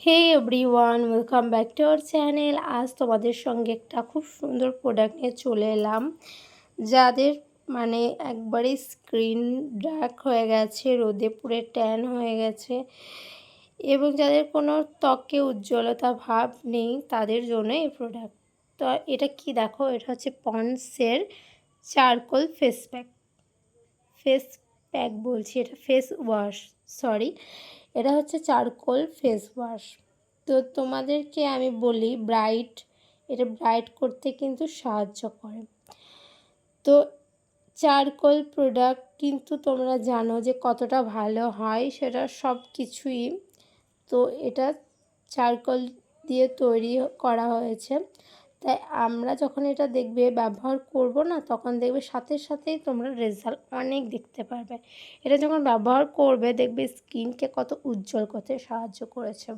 Hey everyone, welcome back to our channel. আজ তোমাদের সঙ্গে একটা খুব সুন্দর প্রোডাক্ট নিয়ে চলে এলাম, যাদের মানে একবারে স্ক্রিন ডার্ক হয়ে গেছে, রোদে পুড়ে ট্যান হয়ে গেছে এবং যাদের কোনো ত্বকে উজ্জ্বলতা ভাব নেই তাদের জন্য এই প্রোডাক্ট। তো এটা কি দেখো, এটা হচ্ছে পন্ডসের চারকোল ফেস প্যাক বলছি, এটা ফেস ওয়াশ, সরি, এটা হচ্ছে চারকোল ফেস ওয়াশ। তো তোমাদেরকে আমি বলি এটা ব্রাইট করতে কিন্তু সাহায্য করে। তো চারকোল প্রোডাক্ট কিন্তু তোমরা জানো যে কতটা ভালো হয়, সেটা সব কিছুই। তো এটা চারকোল দিয়ে তৈরি করা হয়েছে, তাই আমরা যখন এটা দেখবে ব্যবহার করব না, তখন দেখবে সাথে সাথেই তোমরা রেজাল্ট অনেক দেখতে পারবে। এটা যখন ব্যবহার করবে দেখবে স্কিনকে কত উজ্জ্বল করতে সাহায্য করেছে।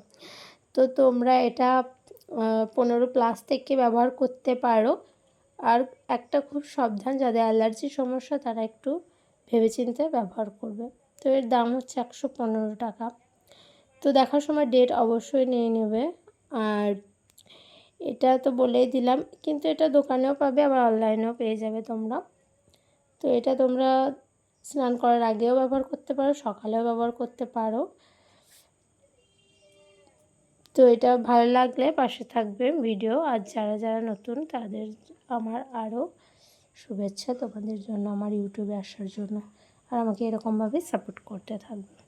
তো তোমরা এটা 15+ থেকে ব্যবহার করতে পারো। আর একটা খুব সাবধান, যাদের অ্যালার্জির সমস্যা তারা একটু ভেবেচিন্তে ব্যবহার করবে। তো এর দাম হচ্ছে 115 টাকা। তো দেখার সময় ডেট অবশ্যই নিয়ে নেবে। আর এটা তো বলেই দিলাম, কিন্তু এটা দোকানেও পাবে, আবার অনলাইনেও পেয়ে যাবে তোমরা। তো এটা তোমরা স্নান করার আগেও ব্যবহার করতে পারো, সকালেও ব্যবহার করতে পারো। তো এটা ভালো লাগলে পাশে থাকবে ভিডিও, আর যারা যারা নতুন তাদের আমার আরও শুভেচ্ছা তোমাদের জন্য, আমার ইউটিউবে আসার জন্য, আর আমাকে এরকমভাবে সাপোর্ট করতে থাকবে।